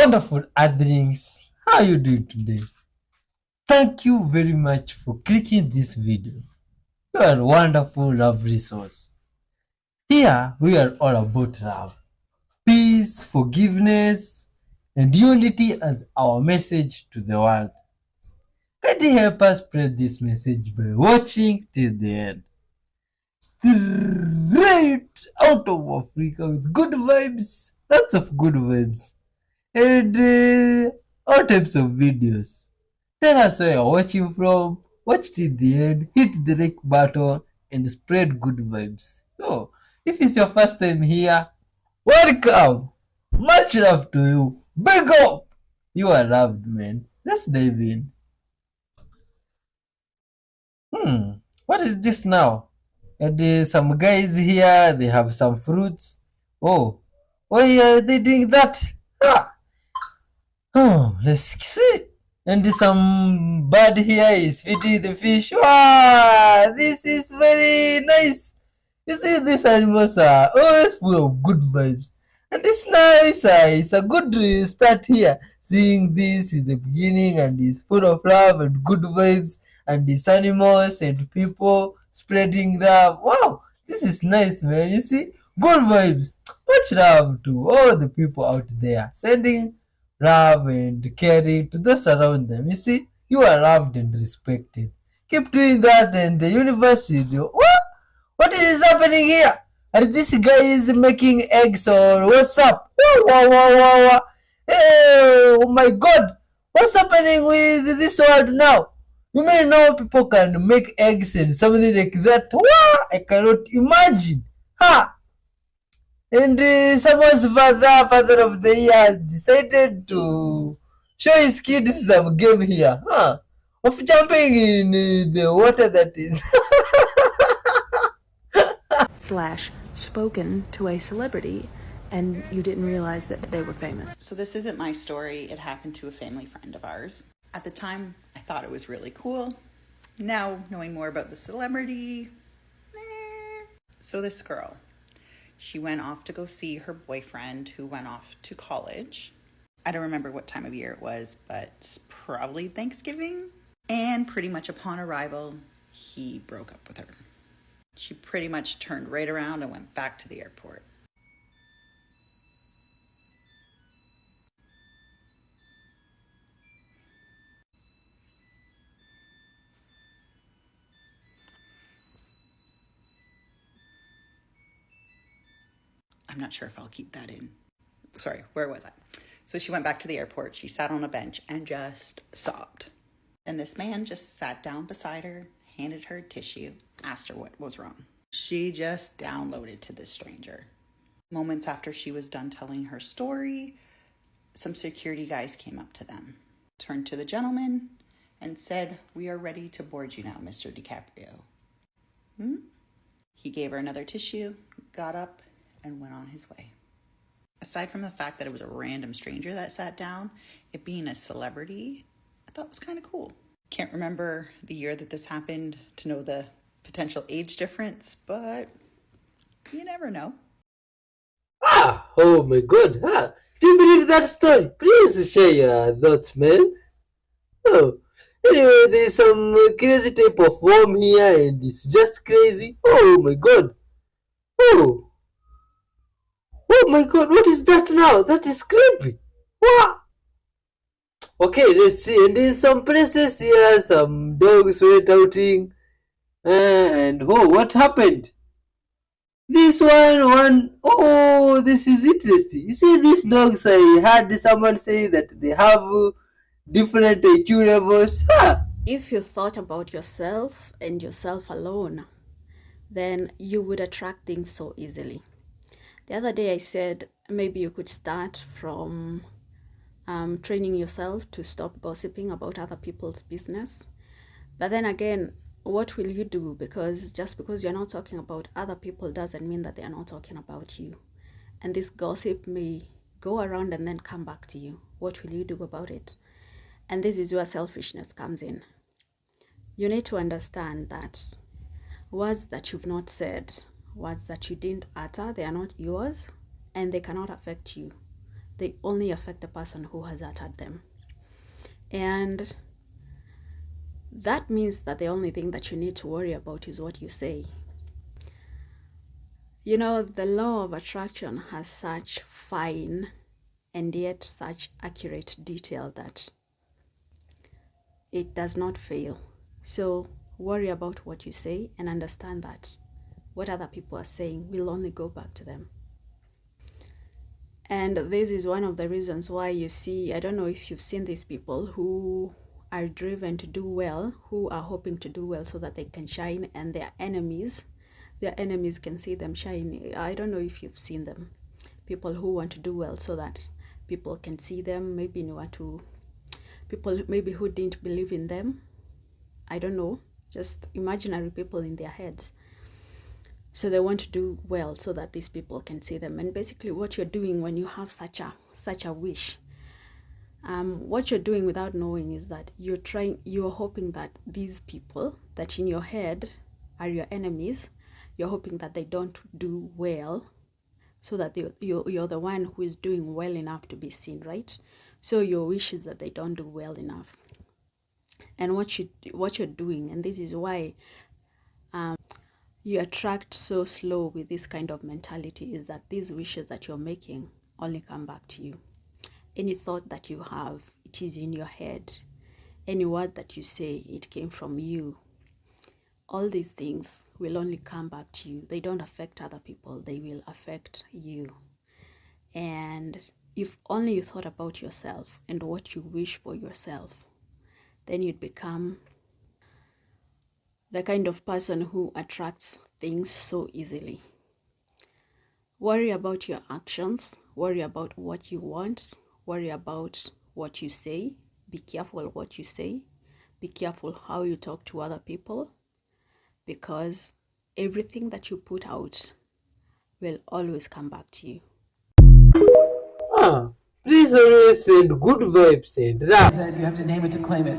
Wonderful Adrings, how are you doing today? Thank you very much for clicking this video. You are a wonderful love resource. Here we are all about love, peace, forgiveness, and unity as our message to the world. Can you help us spread this message by watching till the end? Straight out of Africa with good vibes, lots of good vibes, and all types of videos. Tell us where you're watching from, watch till the end, hit the like button, and spread good vibes. So, if it's your first time here, welcome! Much love to you. Big up! You are loved, man. Let's dive in. What is this now? And some guys here, they have some fruits. Oh, why are they doing that? Ah, oh, let's see. And some bird here is feeding the fish. Wow, this is very nice. You see, these animals are always full of good vibes. And it's nice. It's a good start here. Seeing this in the beginning, and it's full of love and good vibes, and these animals and people spreading love. Wow, this is nice, man. You see, good vibes. Much love to all the people out there, sending love and caring to those around them. You see, you are loved and respected. Keep doing that, and the universe will do. What is happening here? Are this guy is making eggs or what's up? Wow, wow, wow, wow, wow. Hey, oh my god! What's happening with this world now? You may know people can make eggs and something like that. Wow, I cannot imagine. Ha! And someone's father of the year decided to show his kids some game here, huh? Of jumping in the water that is. Slash spoken to a celebrity and you didn't realize that they were famous. So this isn't my story. It happened to a family friend of ours. At the time, I thought it was really cool. Now, knowing more about the celebrity, So this girl, she went off to go see her boyfriend who went off to college. I don't remember what time of year it was, but probably Thanksgiving. And pretty much upon arrival, he broke up with her. She pretty much turned right around and went back to the airport. I'm not sure if I'll keep that in. Sorry, where was I? So she went back to the airport. She sat on a bench and just sobbed. And this man just sat down beside her, handed her tissue, asked her what was wrong. She just downloaded to this stranger. Moments after she was done telling her story, some security guys came up to them, turned to the gentleman, and said, "We are ready to board you now, Mr. DiCaprio." He gave her another tissue, got up, and went on his way. Aside from the fact that it was a random stranger that sat down, it being a celebrity, I thought was kind of cool. Can't remember the year that this happened to know the potential age difference, but you never know. Oh my god. Do you believe that story? Please share your thoughts, man. Oh, anyway, there's some crazy type of worm here, and it's just crazy. Oh my god. Oh. Oh my god, what is that now? That is creepy. What? Okay, let's see. And in some places here, some dogs went outing. And oh, what happened? This oh, this is interesting. You see, these dogs, I heard someone say that they have different IQ levels. If you thought about yourself and yourself alone, then you would attract things so easily. The other day I said maybe you could start from training yourself to stop gossiping about other people's business. But then again, what will you do? Because just because you're not talking about other people doesn't mean that they are not talking about you. And this gossip may go around and then come back to you. What will you do about it? And this is where selfishness comes in. You need to understand that words that you've not said, words that you didn't utter, they are not yours and they cannot affect you. they only affect the person who has uttered them. And that means that the only thing that you need to worry about is what you say. You know, the law of attraction has such fine and yet such accurate detail that it does not fail. So worry about what you say and understand that what other people are saying will only go back to them. And this is one of the reasons why you see, I don't know if you've seen these people who are driven to do well, who are hoping to do well so that they can shine, and their enemies can see them shine. I don't know if you've seen them. People who want to do well so that people can see them, maybe people maybe who didn't believe in them. I don't know, just imaginary people in their heads. So they want to do well so that these people can see them. And basically what you're doing when you have such a wish, what you're doing without knowing is that you're hoping that these people that in your head are your enemies, you're hoping that they don't do well so that you're the one who is doing well enough to be seen, right? So your wish is that they don't do well enough. And what you're doing, and this is why you attract so slow with this kind of mentality, is that these wishes that you're making only come back to you. Any thought that you have, it is in your head. Any word that you say, it came from you. All these things will only come back to you. They don't affect other people, they will affect you. And if only you thought about yourself and what you wish for yourself, then you'd become the kind of person who attracts things so easily. Worry about your actions, worry about what you want, worry about what you say. Be careful what you say, be careful how you talk to other people, because everything that you put out will always come back to you. Please always send good vibes and rap. You have to name it to claim it.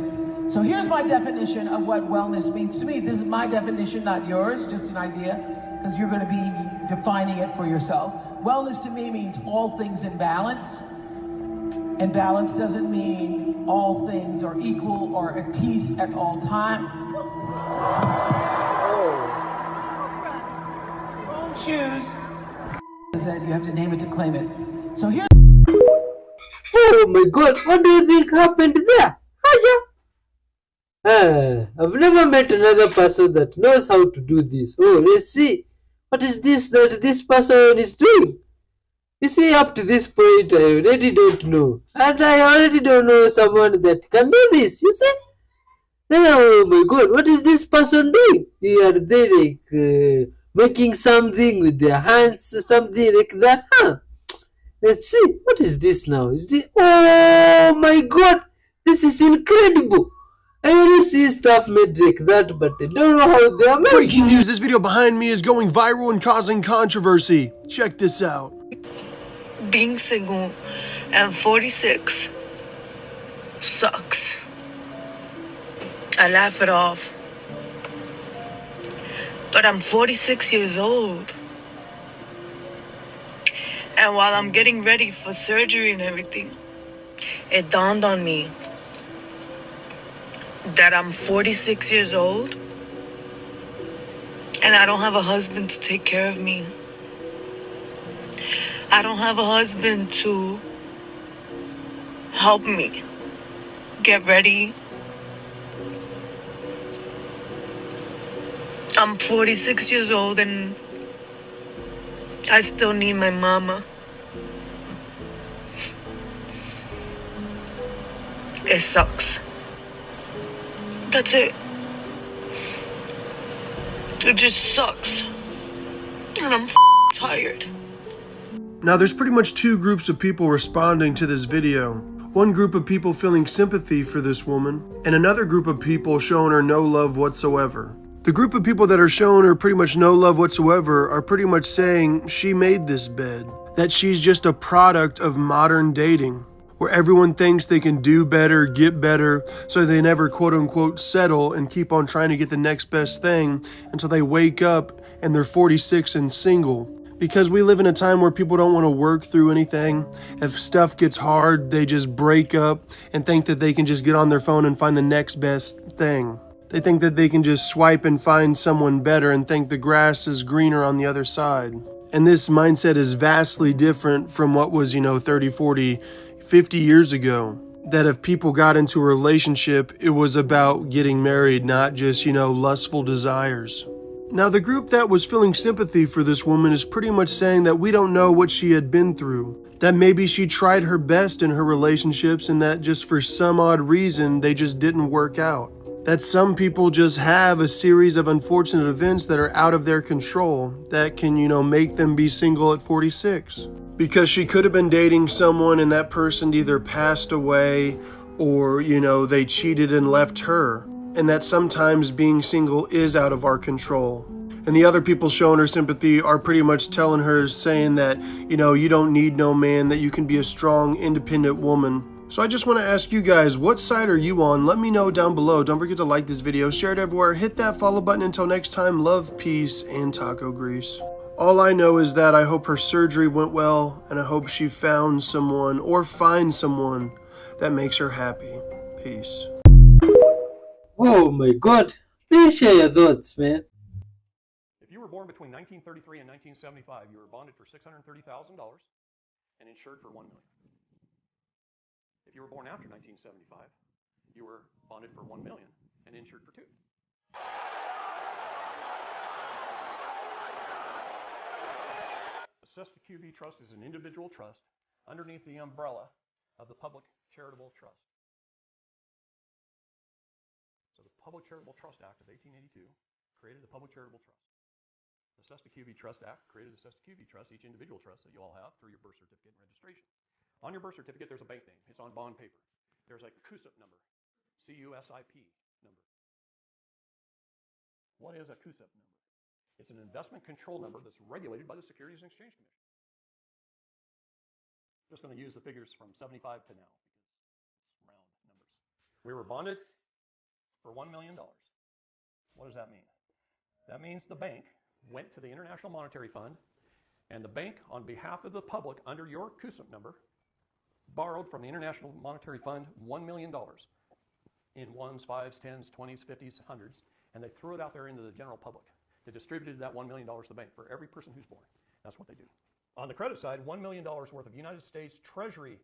So here's my definition of what wellness means to me. This is my definition, not yours, just an idea, because you're going to be defining it for yourself. Wellness to me means all things in balance. And balance doesn't mean all things are equal or at peace at all times. Wrong shoes. You have to name it to claim it. So here's... Oh my god, what do you think happened there? I've never met another person that knows how to do this. Oh, let's see. What is this that this person is doing? You see, up to this point, I already don't know. And I already don't know someone that can do this, you see? Then, oh my god, what is this person doing? Are they like making something with their hands or something like that? Let's see, what is this now? Oh my god, this is incredible. I only see stuff made like that, but I don't know how they are made. Breaking news, this video behind me is going viral and causing controversy. Check this out. Being single and 46 sucks. I laugh it off. But I'm 46 years old. And while I'm getting ready for surgery and everything, it dawned on me that I'm 46 years old and I don't have a husband to take care of me. I don't have a husband to help me get ready. I'm 46 years old and I still need my mama. It sucks. That's it. It just sucks. And I'm tired. Now there's pretty much two groups of people responding to this video. One group of people feeling sympathy for this woman, and another group of people showing her no love whatsoever. The group of people that are showing her pretty much no love whatsoever are pretty much saying she made this bed, that she's just a product of modern dating, where everyone thinks they can do better, get better, so they never quote-unquote settle and keep on trying to get the next best thing until they wake up and they're 46 and single. Because we live in a time where people don't want to work through anything. If stuff gets hard, they just break up and think that they can just get on their phone and find the next best thing. They think that they can just swipe and find someone better and think the grass is greener on the other side. And this mindset is vastly different from what was, 30, 40, 50 years ago. That if people got into a relationship, it was about getting married, not just, lustful desires. Now, the group that was feeling sympathy for this woman is pretty much saying that we don't know what she had been through. That maybe she tried her best in her relationships and that just for some odd reason, they just didn't work out. That some people just have a series of unfortunate events that are out of their control that can, make them be single at 46. Because she could have been dating someone and that person either passed away or, they cheated and left her. And that sometimes being single is out of our control. And the other people showing her sympathy are pretty much telling her, saying that, you don't need no man, that you can be a strong, independent woman. So I just want to ask you guys, what side are you on? Let me know down below. Don't forget to like this video, share it everywhere, hit that follow button. Until next time, love, peace, and taco grease. All I know is that I hope her surgery went well, and I hope she found someone or finds someone that makes her happy. Peace. Oh my god. Please share your thoughts, man. If you were born between 1933 and 1975, you were bonded for $630,000 and insured for $1 million. If you were born after 1975, you were bonded for $1 million and insured for $2 million. The Cesta QV Trust is an individual trust underneath the umbrella of the Public Charitable Trust. So the Public Charitable Trust Act of 1882 created the Public Charitable Trust. The Cesta QV Trust Act created the Cesta QV Trust, each individual trust that you all have through your birth certificate and registration. On your birth certificate, there's a bank name. It's on bond paper. There's a CUSIP number, C-U-S-I-P number. What is a CUSIP number? It's an investment control number that's regulated by the Securities and Exchange Commission. Just going to use the figures from 75 to now because it's round numbers. We were bonded for $1 million. What does that mean? That means the bank went to the International Monetary Fund, and the bank, on behalf of the public, under your CUSIP number, borrowed from the International Monetary Fund $1 million in ones, fives, tens, 20s, 50s, hundreds, and they threw it out there into the general public. They distributed that $1 million to the bank for every person who's born. That's what they do. On the credit side, $1 million worth of United States Treasury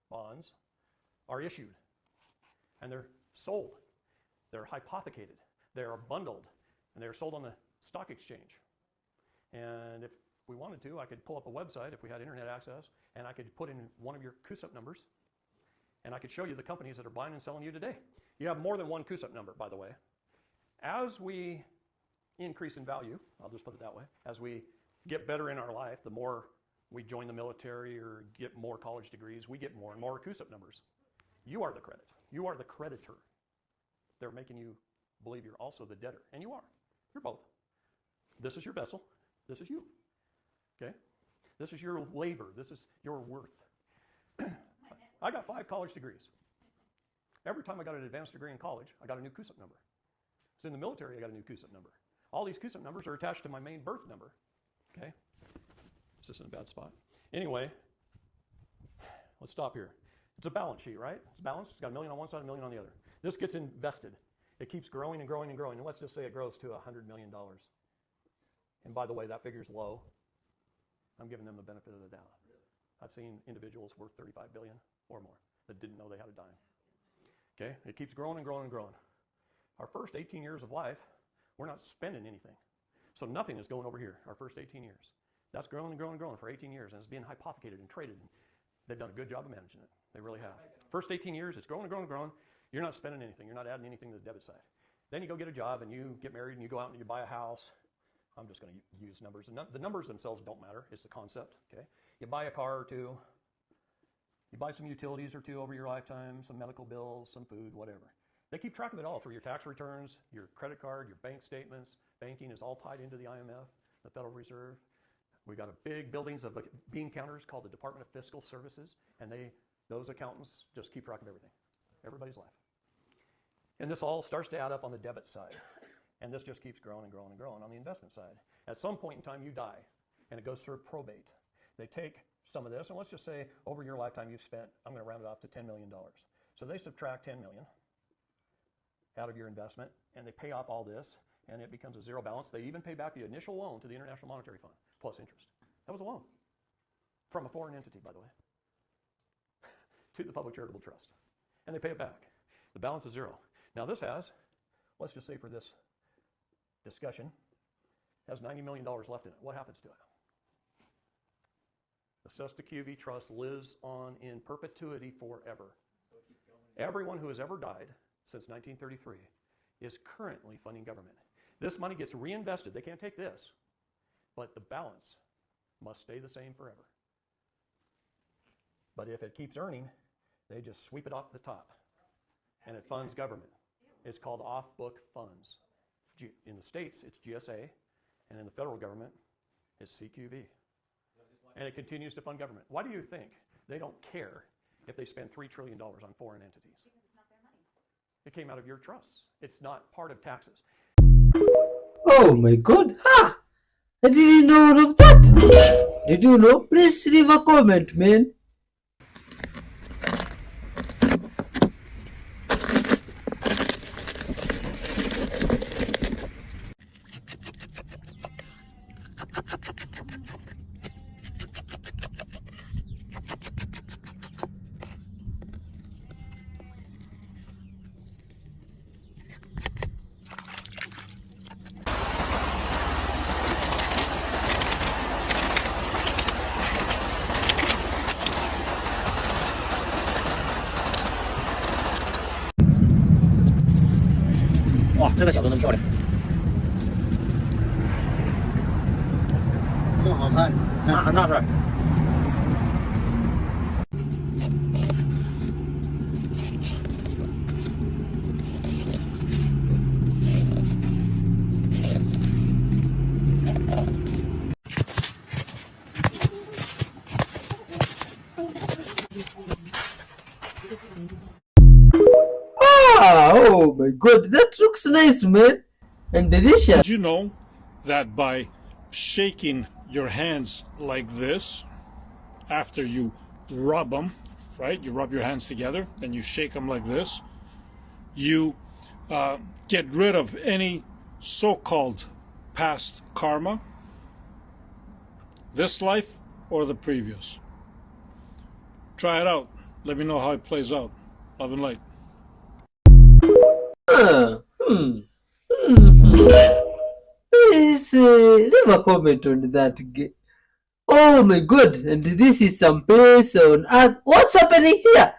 bonds are issued, and they're sold. They're hypothecated. They are bundled, and they are sold on the stock exchange. And if we wanted to, I could pull up a website if we had internet access, and I could put in one of your CUSIP numbers, and I could show you the companies that are buying and selling you today. You have more than one CUSIP number, by the way. As we increase in value, I'll just put it that way, as we get better in our life, the more we join the military or get more college degrees, we get more and more CUSIP numbers. You are the credit. You are the creditor. They're making you believe you're also the debtor, and you are. You're both. This is your vessel. This is you. Okay? This is your labor. This is your worth. I got 5 college degrees. Every time I got an advanced degree in college, I got a new CUSIP number. So in the military, I got a new CUSIP number. All these CUSIP numbers are attached to my main birth number. Okay? Is this in a bad spot? Anyway, let's stop here. It's a balance sheet, right? It's balanced. It's got $1 million on one side, $1 million on the other. This gets invested. It keeps growing and growing and growing. And let's just say it grows to $100 million. And by the way, that figure's low. I'm giving them the benefit of the doubt. I've seen individuals worth $35 billion or more that didn't know they had a dime. Okay? It keeps growing and growing and growing. Our first 18 years of life, we're not spending anything. So nothing is going over here, our first 18 years. That's growing and growing and growing for 18 years, and it's being hypothecated and traded. They've done a good job of managing it. They really have. First 18 years, it's growing and growing and growing. You're not spending anything. You're not adding anything to the debit side. Then you go get a job, and you get married, and you go out and you buy a house. I'm just going to use numbers. The numbers themselves don't matter. It's the concept, okay? You buy a car or two. You buy some utilities or two over your lifetime, some medical bills, some food, whatever. They keep track of it all through your tax returns, your credit card, your bank statements. Banking is all tied into the IMF, the Federal Reserve. We've got a big buildings of bean counters called the Department of Fiscal Services, and those accountants just keep track of everything, everybody's life. And this all starts to add up on the debit side. And this just keeps growing and growing and growing on the investment side. At some point in time, you die. and it goes through probate. They take some of this, and let's just say over your lifetime you've spent, I'm going to round it off to $10 million. So they subtract $10 million out of your investment, and they pay off all this, and it becomes a zero balance. They even pay back the initial loan to the International Monetary Fund, plus interest. That was a loan from a foreign entity, by the way, to the Public Charitable Trust. And they pay it back. The balance is zero. Now this has, let's just say for this discussion, has $90 million left in it. What happens to it? The Sesta QV Trust lives on in perpetuity forever. Everyone who has ever died since 1933 is currently funding government. This money gets reinvested. They can't take this, but the balance must stay the same forever. But if it keeps earning, they just sweep it off the top, and it funds government. It's called off-book funds. In the States, it's GSA, and in the federal government, it's CQV. And it continues to fund government. Why do you think they don't care if they spend $3 trillion on foreign entities? Because it's not their money. It came out of your trusts. It's not part of taxes. Oh my god. Ah! I didn't know all of that. Did you know? Please leave a comment, man.哇，这个角度真漂亮，更好看。那是。Oh my god, that looks nice, man. And delicious. Did you know that by shaking your hands like this, after you rub them, right? You rub your hands together, then you shake them like this, you get rid of any so-called past karma, this life or the previous. Try it out. Let me know how it plays out. Love and light. Please leave a comment on that. Oh my god, and this is some place on earth. What's happening here?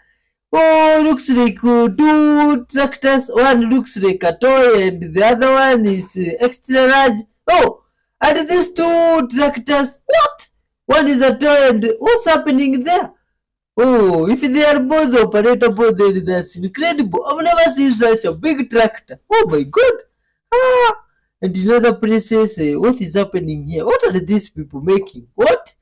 Oh, looks like two tractors. One looks like a toy and the other one is extra large. Oh, and these two tractors, what? One is a toy and what's happening there? Oh, if they are both operatable, then that's incredible. I've never seen such a big tractor. Oh my god. Ah, and in other places, what is happening here? What are these people making? What?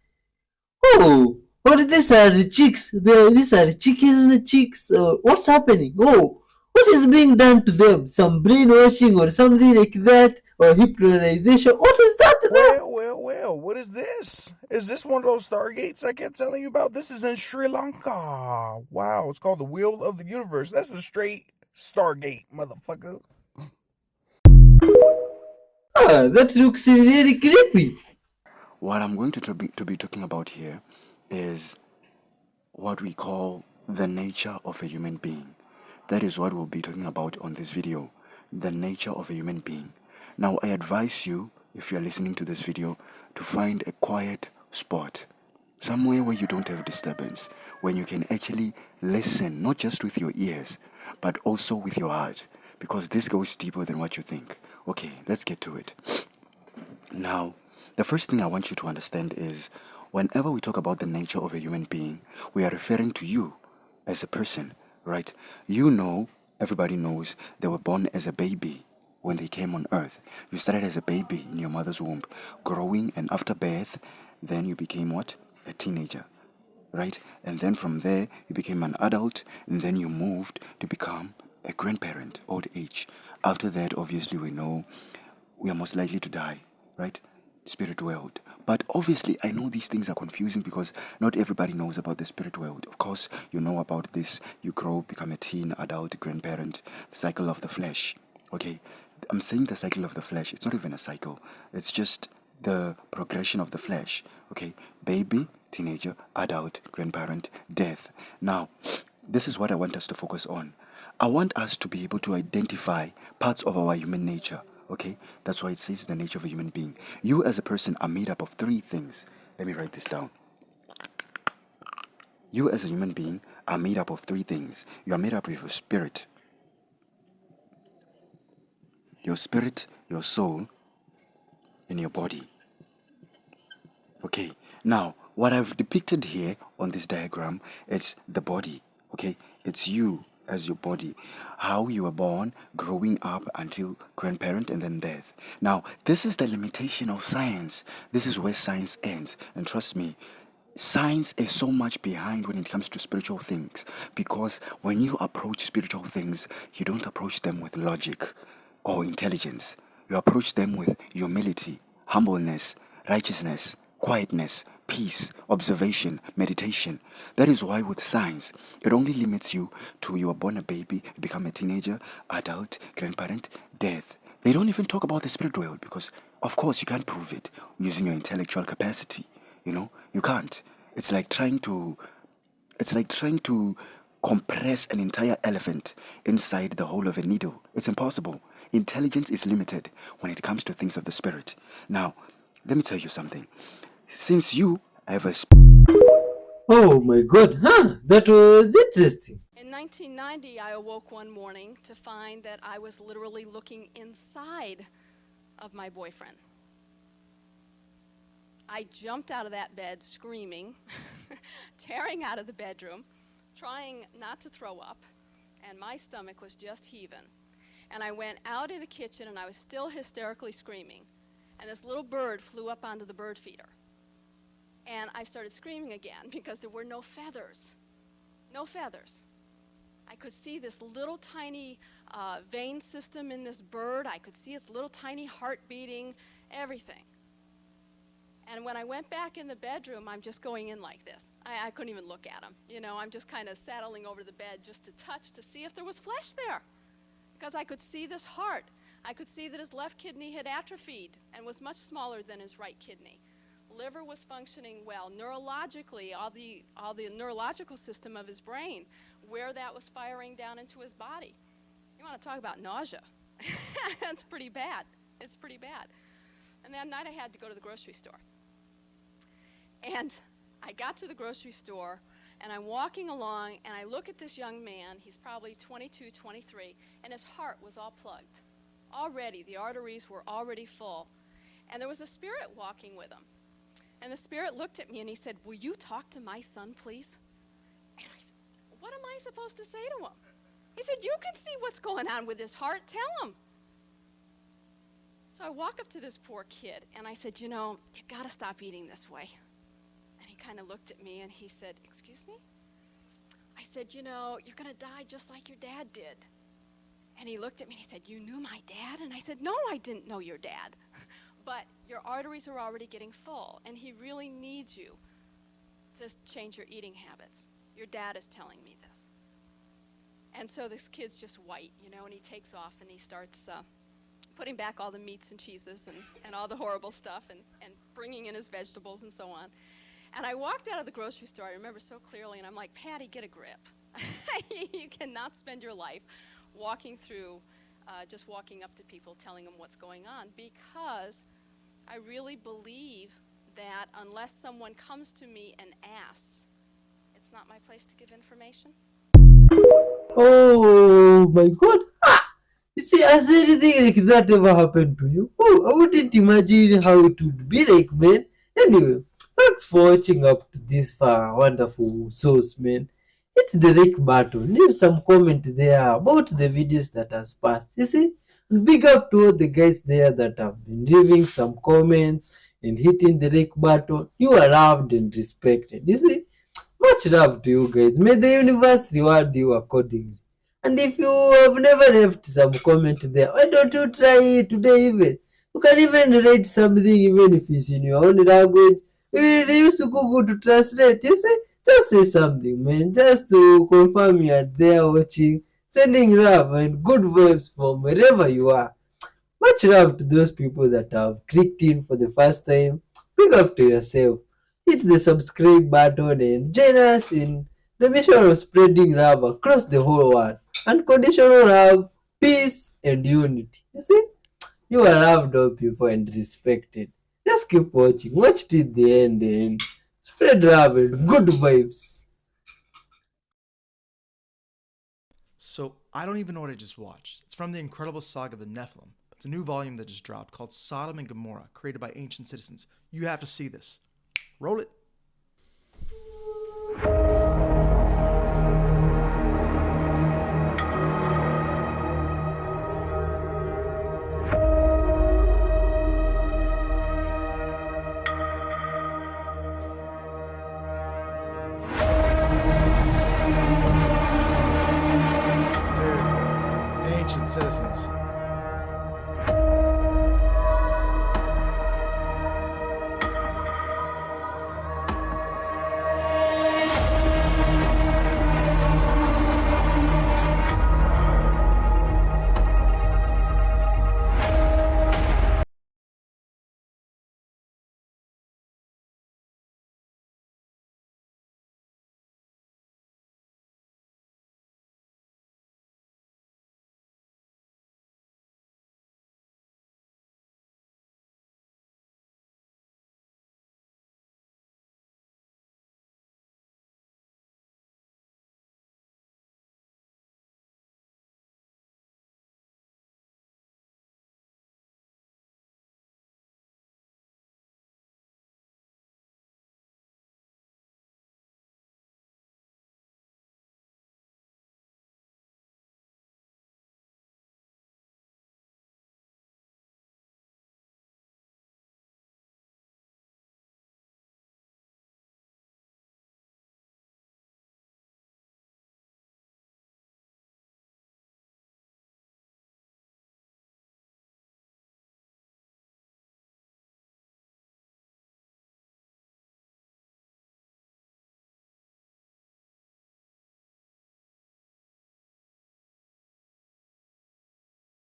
Oh, these are chicks. These are chicken chicks. What's happening? Oh, what is being done to them? Some brainwashing or something like that? Or hypnotization? What is that there? Well, what is this? Is this one of those stargates I kept telling you about? This is in Sri Lanka. Wow, it's called the Wheel of the Universe. That's a straight stargate, motherfucker. Ah, that looks really creepy. What I'm going to be talking about here is what we call the nature of a human being. That is what we'll be talking about on this video, the nature of a human being. Now, I advise you, if you're listening to this video, to find a quiet spot, somewhere where you don't have disturbance, when you can actually listen, not just with your ears, but also with your heart, because this goes deeper than what you think. Okay, let's get to it. Now, the first thing I want you to understand is, whenever we talk about the nature of a human being, we are referring to you as a person, right? You know, everybody knows they were born as a baby. When they came on earth, you started as a baby in your mother's womb, growing, and after birth, then you became what? A teenager, right? And then from there, you became an adult, and then you moved to become a grandparent, old age. After that, obviously, we know we are most likely to die, right? Spirit world. But obviously, I know these things are confusing because not everybody knows about the spirit world. Of course, you know about this. You grow, become a teen, adult, grandparent, the cycle of the flesh. Okay? I'm saying the cycle of the flesh. It's not even a cycle. It's just the progression of the flesh. Okay? Baby, teenager, adult, grandparent, death. Now, this is what I want us to focus on. I want us to be able to identify parts of our human nature. Okay? That's why it says the nature of a human being. You as a person are made up of three things. Let me write this down. You as a human being are made up of three things. You are made up of your spirit, your soul, and your body. Okay, now what I've depicted here on this diagram is the body. Okay, it's you as your body, how you were born, growing up until grandparent and then death. Now, this is the limitation of science. This is where science ends. And trust me, science is so much behind when it comes to spiritual things, because when you approach spiritual things, you don't approach them with logic or intelligence. You approach them with humility, humbleness, righteousness, quietness, peace, observation, meditation. That is why with science, it only limits you to you are born a baby, you become a teenager, adult, grandparent, death. They don't even talk about the spirit world because, of course, you can't prove it using your intellectual capacity. You know, you can't. It's like trying to compress an entire elephant inside the hole of a needle. It's impossible. Intelligence is limited when it comes to things of the spirit. Now, let me tell you something. Since you have a Oh my god, huh? That was interesting. In 1990, I awoke one morning to find that I was literally looking inside of my boyfriend. I jumped out of that bed screaming, tearing out of the bedroom, trying not to throw up, and my stomach was just heaving. And I went out in the kitchen and I was still hysterically screaming. And this little bird flew up onto the bird feeder. And I started screaming again because there were no feathers. No feathers. I could see this little tiny vein system in this bird. I could see its little tiny heart beating, everything. And when I went back in the bedroom, I'm just going in like this. I couldn't even look at him. You know, I'm just kind of saddling over the bed just to touch to see if there was flesh there. Because I could see this heart. I could see that his left kidney had atrophied and was much smaller than his right kidney. Liver was functioning well. Neurologically, all the neurological system of his brain, where that was firing down into his body. You want to talk about nausea. That's pretty bad. It's pretty bad. And that night I had to go to the grocery store. And I got to the grocery store, and I'm walking along, and I look at this young man. He's probably 22, 23, and his heart was all plugged. Already, the arteries were already full. And there was a spirit walking with him. And the spirit looked at me, and he said, "Will you talk to my son, please?" And I said, "What am I supposed to say to him?" He said, "You can see what's going on with his heart. Tell him." So I walk up to this poor kid, and I said, "You know, you got to stop eating this way." And he kind of looked at me, and he said, "Excuse me?" I said, "You know, you're going to die just like your dad did." And he looked at me, and he said, "You knew my dad?" And I said, "No, I didn't know your dad. But your arteries are already getting full, and he really needs you to change your eating habits. Your dad is telling me this." And so this kid's just white, you know, and he takes off, and he starts putting back all the meats and cheeses and all the horrible stuff and bringing in his vegetables and so on. And I walked out of the grocery store, I remember so clearly, and I'm like, "Patty, get a grip." You cannot spend your life walking through, just walking up to people, telling them what's going on, because I really believe that unless someone comes to me and asks, it's not my place to give information. Oh my god. Ah! You see, has anything like that ever happened to you? Oh, I wouldn't imagine how it would be like, man. Anyway, thanks for watching up to this far. Wonderful source, man. Hit the like button. Leave some comment there about the videos that has passed. You see? And big up to all the guys there that have been leaving some comments and hitting the like button. You are loved and respected. You see? Much love to you guys. May the universe reward you accordingly. And if you have never left some comment there, why don't you try it today even? You can even write something even if it's in your own language. We use Google to translate. You see, just say something, man, just to confirm you are there watching, sending love and good vibes from wherever you are. Much love to those people that have clicked in for the first time. Big up to yourself. Hit the subscribe button and join us in the mission of spreading love across the whole world. Unconditional love, peace, and unity. You see, you are loved up people and respected. Just keep watching. Watch till the end and spread love and good vibes. So, I don't even know what I just watched. It's from the incredible saga The Nephilim. It's a new volume that just dropped called Sodom and Gomorrah, created by ancient citizens. You have to see this. Roll it. Dude, ancient citizens.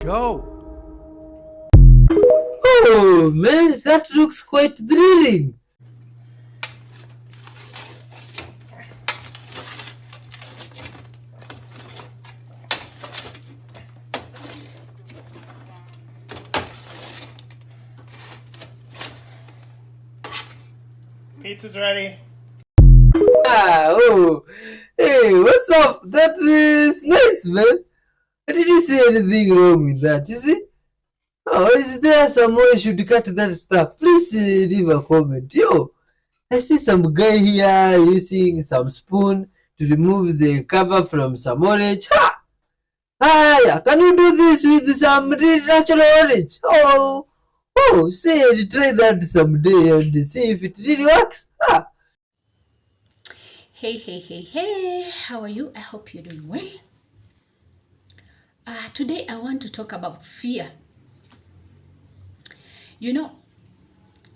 Go! Oh man, that looks quite thrilling. Pizza's ready. Oh, hey, what's up? That is nice, man. I didn't see anything wrong with that. You see? Oh, is there someone who should cut that stuff? Please leave a comment. Yo, I see some guy here using some spoon to remove the cover from some orange. Ha! Ah, yeah. Can you do this with some real natural orange? Say, try that someday and see if it really works. Ah. Hey, how are you? I hope you're doing well. Today I want to talk about fear. You know,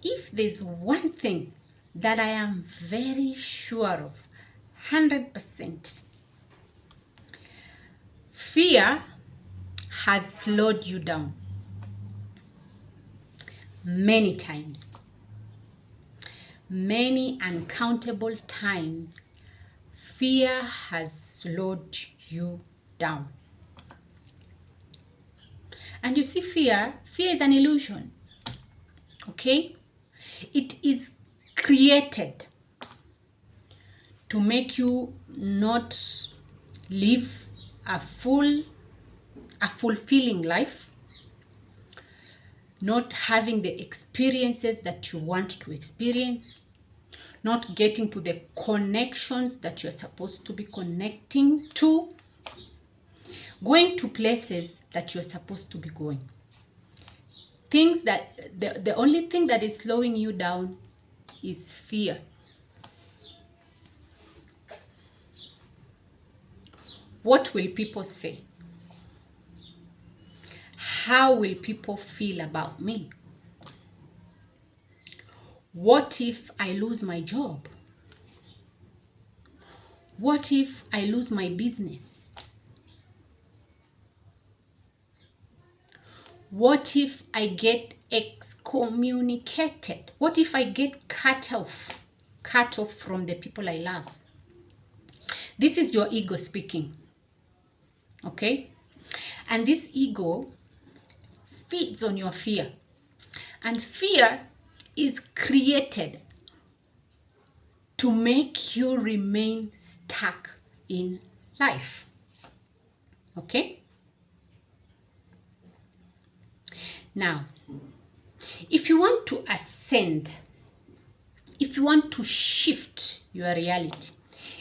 if there's one thing that I am very sure of, 100%, fear has slowed you down many times. Many uncountable times, fear has slowed you down. And you see, fear is an illusion. Okay? It is created to make you not live a fulfilling life, not having the experiences that you want to experience, not getting to the connections that you're supposed to be connecting to, going to places that you're supposed to be going. Things that the only thing that is slowing you down is fear. What will people say? how will people feel about me? What if I lose my job? What if I lose my business? What if I get excommunicated? What if I get cut off from the people I love? This is your ego speaking, okay? And this ego feeds on your fear. And fear is created to make you remain stuck in life, okay? Now, if you want to ascend, if you want to shift your reality,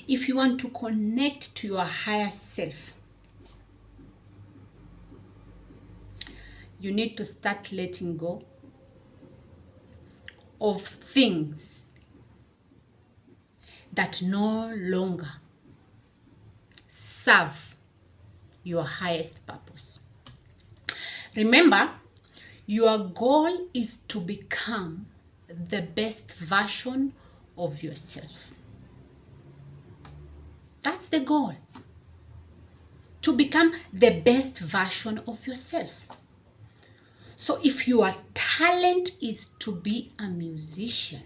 if you want to connect to your higher self, you need to start letting go of things that no longer serve your highest purpose. Remember, your goal is to become the best version of yourself. That's the goal. To become the best version of yourself. So if your talent is to be a musician,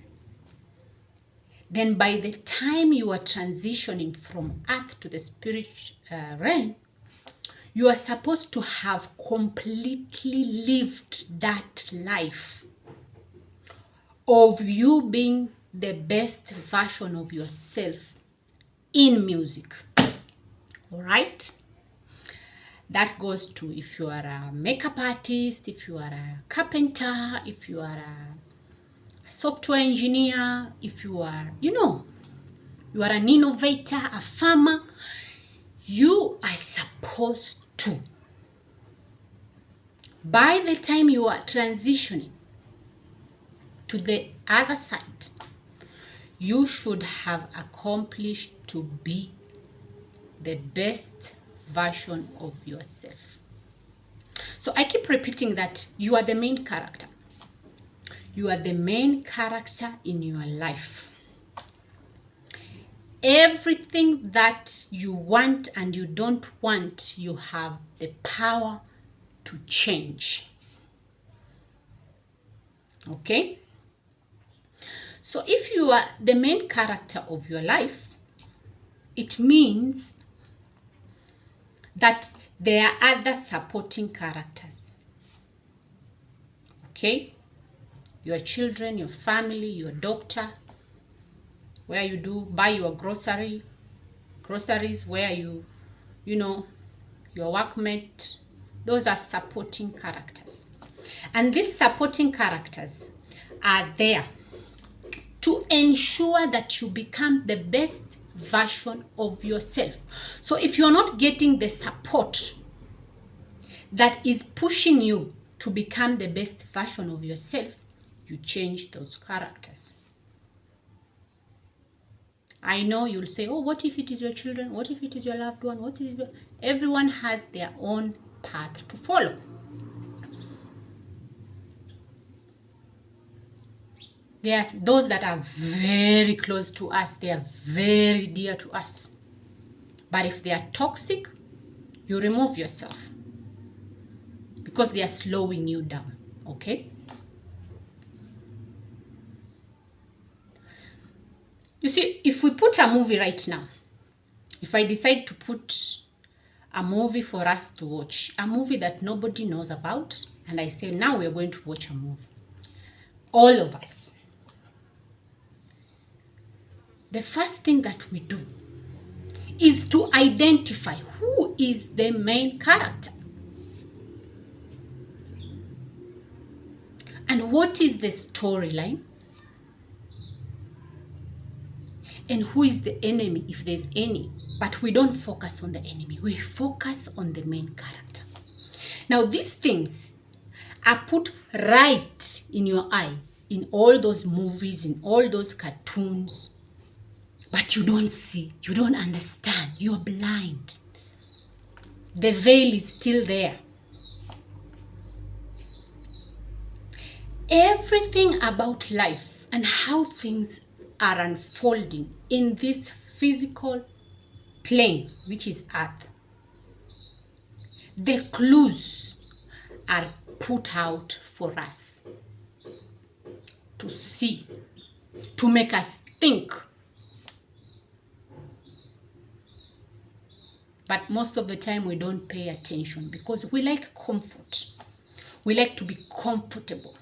then by the time you are transitioning from earth to the spirit realm, you are supposed to have completely lived that life of you being the best version of yourself in music. All right? That goes to if you are a makeup artist, if you are a carpenter, if you are a software engineer, if you are, you are an innovator, a farmer, you are supposed to, by the time you are transitioning to the other side, you should have accomplished to be the best version of yourself. So I keep repeating that you are the main character. You are the main character in your life. Everything that you want and you don't want, you have the power to change. Okay? So if you are the main character of your life, it means that there are other supporting characters. Okay? Your children, your family, your doctor, where you do buy your groceries, where you your workmate, those are supporting characters. And these supporting characters are there to ensure that you become the best version of yourself. So if you're not getting the support that is pushing you to become the best version of yourself, you change those characters. I know you'll say, oh, what if it is your children? What if it is your loved one? What if everyone has their own path to follow. There are those that are very close to us. They are very dear to us. But if they are toxic, you remove yourself because they are slowing you down, okay? You see, if we put a movie right now, if I decide to put a movie for us to watch, a movie that nobody knows about, and I say, now we're going to watch a movie, all of us, the first thing that we do is to identify who is the main character and what is the storyline and who is the enemy if there's any. But we don't focus on the enemy, we focus on the main character. Now these things are put right in your eyes in all those movies, in all those cartoons, but you don't see, you don't understand, you're blind. The veil is still there. Everything about life and how things are unfolding in this physical plane, which is Earth, the clues are put out for us to see, to make us think. But most of the time we don't pay attention because we like comfort. We like to be comfortable.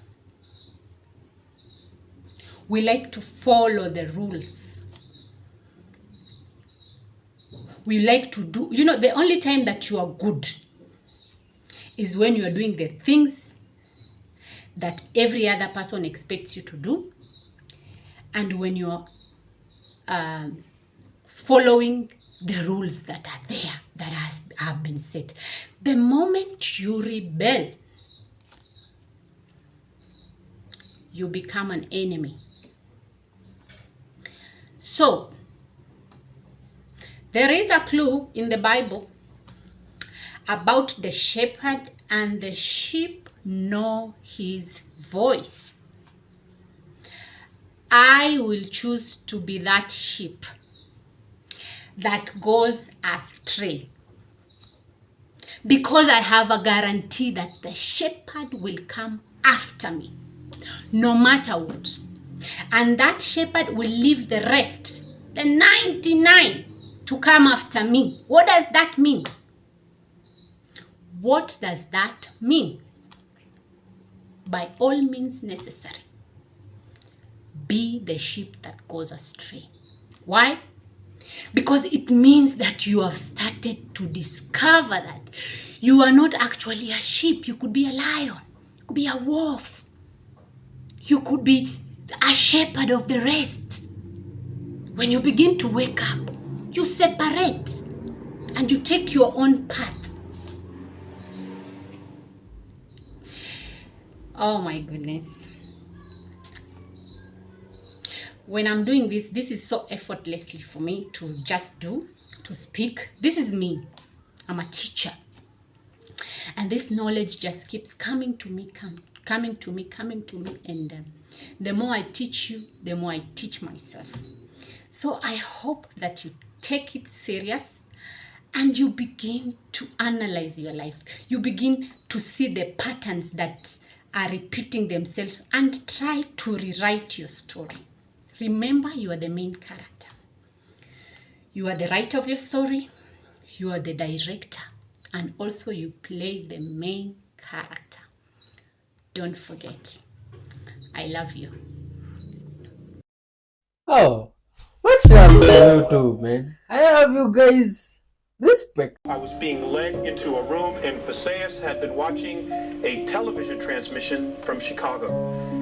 We like to follow the rules. We like to do, the only time that you are good is when you are doing the things that every other person expects you to do, and when you are following the rules that are there, that have been set. The moment you rebel, you become an enemy. So, there is a clue in the Bible about the shepherd, and the sheep know his voice. I will choose to be that sheep that goes astray, because I have a guarantee that the shepherd will come after me, no matter what. And that shepherd will leave the rest, the 99, to come after me. What does that mean? What does that mean? By all means necessary, be the sheep that goes astray. Why? Because it means that you have started to discover that you are not actually a sheep. You could be a lion, you could be a wolf, you could be a shepherd of the rest. When you begin to wake up, you separate and you take your own path. Oh my goodness. When I'm doing this is so effortlessly for me to just do, to speak. This is me. I'm a teacher. And this knowledge just keeps coming to me. And the more I teach you, the more I teach myself. So I hope that you take it serious and you begin to analyze your life. You begin to see the patterns that are repeating themselves and try to rewrite your story. Remember, you are the main character. You are the writer of your story. You are the director. And also you play the main character. Don't forget. I love you. Oh, what's up with YouTube, man? I have you guys respect. I was being led into a room, and Visayas had been watching a television transmission from Chicago.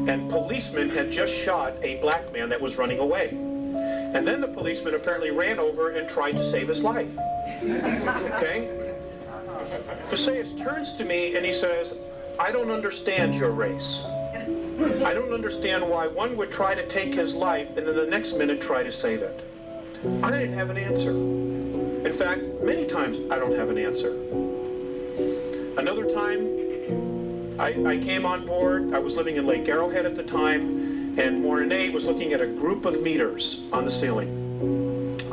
And policemen had just shot a black man that was running away. And then the policeman apparently ran over and tried to save his life. Okay? Visayas turns to me and he says, I don't understand your race. I don't understand why one would try to take his life and then the next minute try to save it. I didn't have an answer. In fact, many times I don't have an answer. Another time, I came on board. I was living in Lake Arrowhead at the time, and Mornay was looking at a group of meters on the ceiling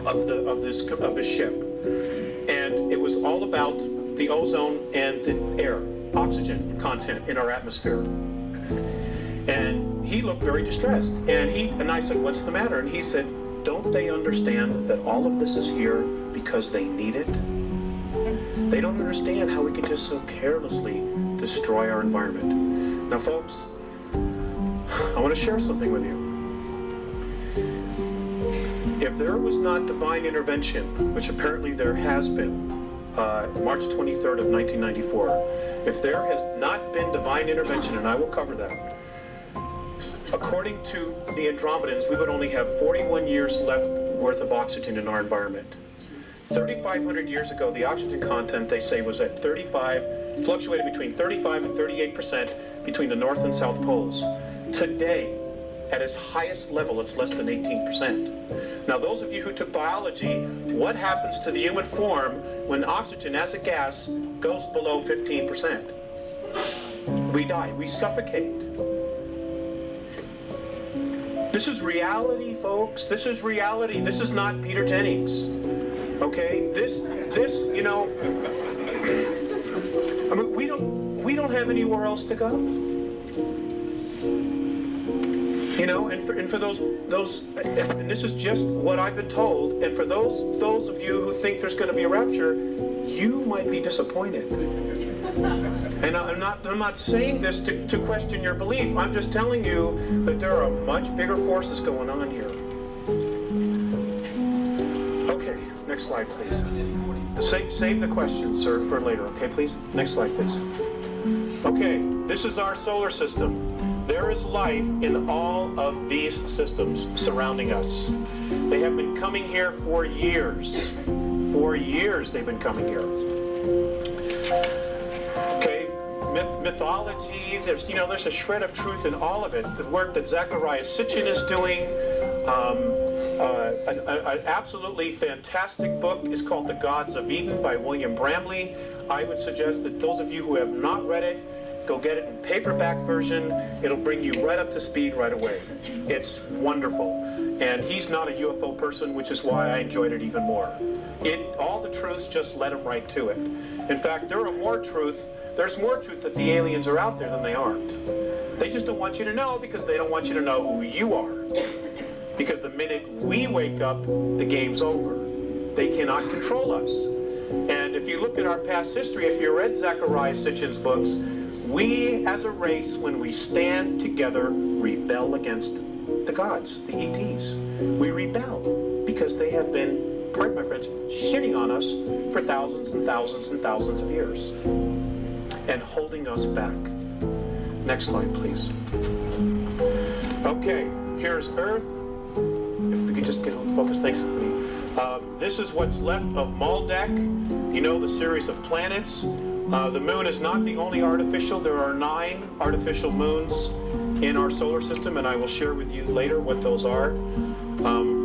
of this ship, and it was all about the ozone and the air, oxygen content in our atmosphere. And he looked very distressed, and I said, "What's the matter?" And he said, "Don't they understand that all of this is here because they need it? They don't understand how we can just so carelessly destroy our environment." Now, folks, I want to share something with you. If there was not divine intervention, which apparently there has been, March 23rd of 1994, if there has not been divine intervention, and I will cover that, according to the Andromedans, we would only have 41 years left worth of oxygen in our environment. 3,500 years ago, the oxygen content, they say, was at 35, fluctuated between 35 and 38% between the North and South Poles. Today, at its highest level, it's less than 18%. Now, those of you who took biology, what happens to the human form when oxygen as a gas goes below 15%? We die, we suffocate. This is reality, folks. This is reality. This is not Peter Jennings. Okay? This, you know, I mean, we don't have anywhere else to go. You know, and for those, and this is just what I've been told. And for those of you who think there's going to be a rapture, you might be disappointed. And I'm not saying this to question your belief. I'm just telling you that there are much bigger forces going on here. Okay, next slide, please. Save the question, sir, for later. Okay, please. Next slide, please. Okay, this is our solar system. There is life in all of these systems surrounding us. They have been coming here for years. For years they've been coming here. Okay, mythology, there's a shred of truth in all of it. The work that Zecharia Sitchin is doing, an absolutely fantastic book is called The Gods of Eden by William Bramley. I would suggest that those of you who have not read it, go get it in paperback version. It'll bring you right up to speed right away. It's wonderful. And he's not a UFO person, which is why I enjoyed it even more. All the truths just led him right to it. In fact, there's more truth that the aliens are out there than they aren't. They just don't want you to know because they don't want you to know who you are. Because the minute we wake up, the game's over. They cannot control us. And if you look at our past history, if you read Zecharia Sitchin's books, we as a race, when we stand together, rebel against the gods, the ETs. We rebel because they have been, pardon my French, shitting on us for thousands and thousands and thousands of years and holding us back. Next slide, please. Okay, here's Earth. If we could just get on focus, thanks, Anthony. This is what's left of Maldek, you know, the series of planets. The moon is not the only artificial. There are 9 artificial moons in our solar system, and I will share with you later what those are.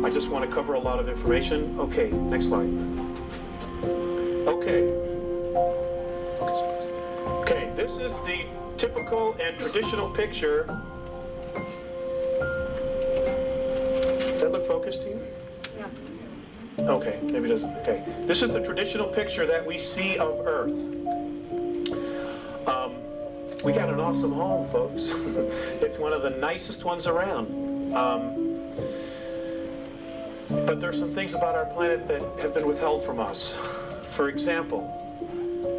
I just want to cover a lot of information. Okay, next slide. Okay. Okay, this is the typical and traditional picture. Does that look focused to you? Yeah. Okay, maybe it doesn't. Okay. This is the traditional picture that we see of Earth. We got an awesome home, folks. It's one of the nicest ones around. But there's some things about our planet that have been withheld from us. For example,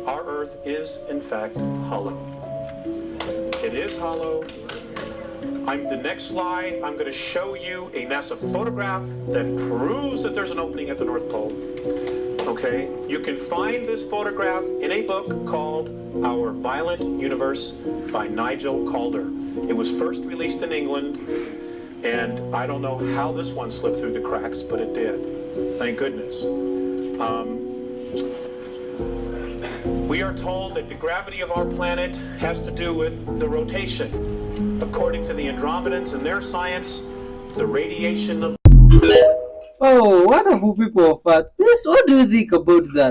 our Earth is, in fact, hollow. It is hollow. The next slide, I'm going to show you a NASA photograph that proves that there's an opening at the North Pole. Okay? You can find this photograph in a book called Our Violent Universe by Nigel Calder. It was first released in England, and I don't know how this one slipped through the cracks, but it did. Thank goodness. We are told that the gravity of our planet has to do with the rotation. According to the Andromedans and their science, the radiation of... Oh, wonderful people of Earth. Please, what do you think about that?